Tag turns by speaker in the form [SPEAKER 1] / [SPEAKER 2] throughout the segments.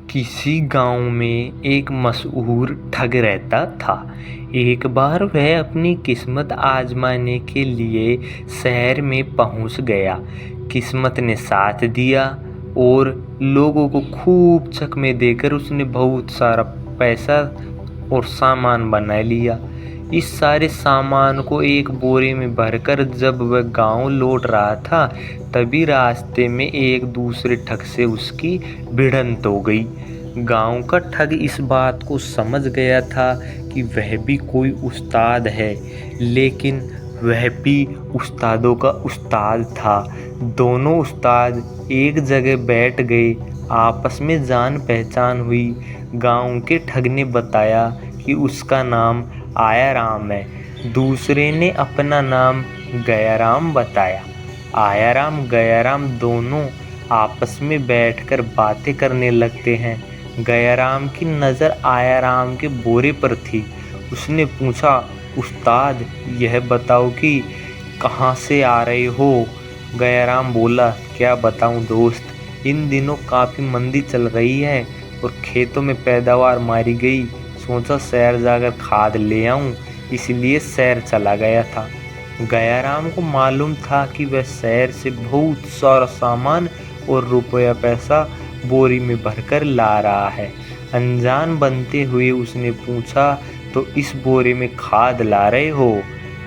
[SPEAKER 1] किसी गांव में एक मशहूर ठग रहता था। एक बार वह अपनी किस्मत आजमाने के लिए शहर में पहुंच गया। किस्मत ने साथ दिया और लोगों को खूब चकमे देकर उसने बहुत सारा पैसा और सामान बना लिया। इस सारे सामान को एक बोरे में भरकर जब वह गांव लौट रहा था, तभी रास्ते में एक दूसरे ठग से उसकी भिड़ंत हो गई। गांव का ठग इस बात को समझ गया था कि वह भी कोई उस्ताद है, लेकिन वह भी उस्तादों का उस्ताद था। दोनों उस्ताद एक जगह बैठ गए, आपस में जान पहचान हुई। गांव के ठग ने बताया कि उसका नाम आयाराम है। दूसरे ने अपना नाम गयाराम बताया। आयाराम गयाराम दोनों आपस में बैठकर बातें करने लगते हैं। गयाराम की नज़र आयाराम के बोरे पर थी। उसने पूछा, उस्ताद यह बताओ कि कहाँ से आ रहे हो? गयाराम बोला, क्या बताऊं दोस्त, इन दिनों काफ़ी मंदी चल रही है और खेतों में पैदावार मारी गई। सोचा शहर जाकर खाद ले आऊं, इसलिए शहर चला गया था। गयाराम को मालूम था कि वह शहर से बहुत सारा सामान और रुपया पैसा बोरी में भरकर ला रहा है। अनजान बनते हुए उसने पूछा, तो इस बोरे में खाद ला रहे हो?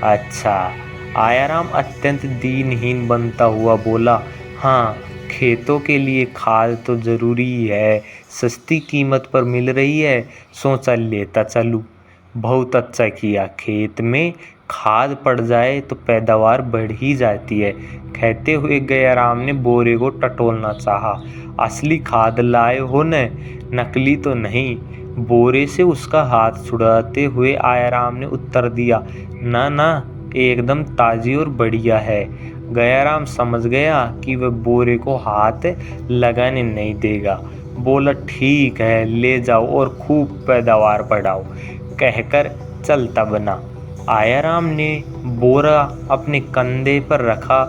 [SPEAKER 1] अच्छा। आयाराम अत्यंत दीनहीन बनता हुआ बोला, हाँ, खेतों के लिए खाद तो ज़रूरी है, सस्ती कीमत पर मिल रही है, सोचा लेता चलूँ। बहुत अच्छा किया, खेत में खाद पड़ जाए तो पैदावार बढ़ ही जाती है। कहते हुए गयाराम ने बोरे को टटोलना चाहा। असली खाद लाए हो न, नकली तो नहीं? बोरे से उसका हाथ छुड़ाते हुए आयाराम ने उत्तर दिया, ना ना, एकदम ताज़ी और बढ़िया है। गयाराम समझ गया कि वह बोरे को हाथ लगाने नहीं देगा। बोला, ठीक है, ले जाओ और खूब पैदावार बढ़ाओ, कहकर चलता बना। आयाराम ने बोरा अपने कंधे पर रखा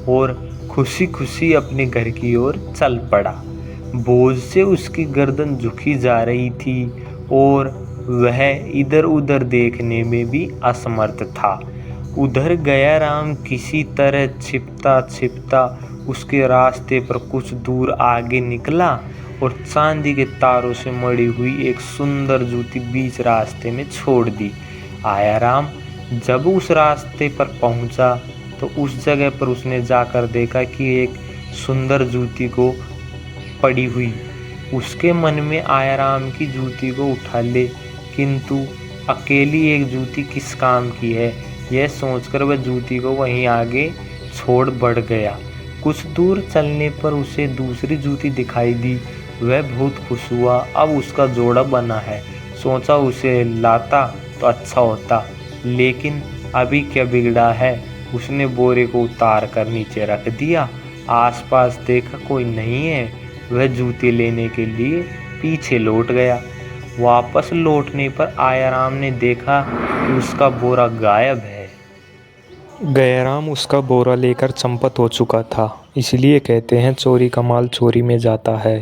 [SPEAKER 1] और खुशी खुशी अपने घर की ओर चल पड़ा। बोझ से उसकी गर्दन झुकी जा रही थी और वह इधर उधर देखने में भी असमर्थ था। उधर गयाराम किसी तरह छिपता छिपता उसके रास्ते पर कुछ दूर आगे निकला और चांदी के तारों से मड़ी हुई एक सुंदर जूती बीच रास्ते में छोड़ दी। आयाराम जब उस रास्ते पर पहुंचा तो उस जगह पर उसने जाकर देखा कि एक सुंदर जूती को पड़ी हुई। उसके मन में आयाराम की जूती को उठा ले, किंतु अकेली एक जूती किस काम की है, यह सोचकर वह जूती को वहीं आगे छोड़ बढ़ गया। कुछ दूर चलने पर उसे दूसरी जूती दिखाई दी। वह बहुत खुश हुआ, अब उसका जोड़ा बना है। सोचा उसे लाता तो अच्छा होता, लेकिन अभी क्या बिगड़ा है। उसने बोरे को उतार कर नीचे रख दिया। आसपास देखा कोई नहीं है। वह जूते लेने के लिए पीछे लौट गया। वापस लौटने पर आयाराम ने देखा कि उसका बोरा गायब है।
[SPEAKER 2] गयाराम उसका बोरा लेकर चंपत हो चुका था। इसलिए कहते हैं, चोरी का माल चोरी में जाता है।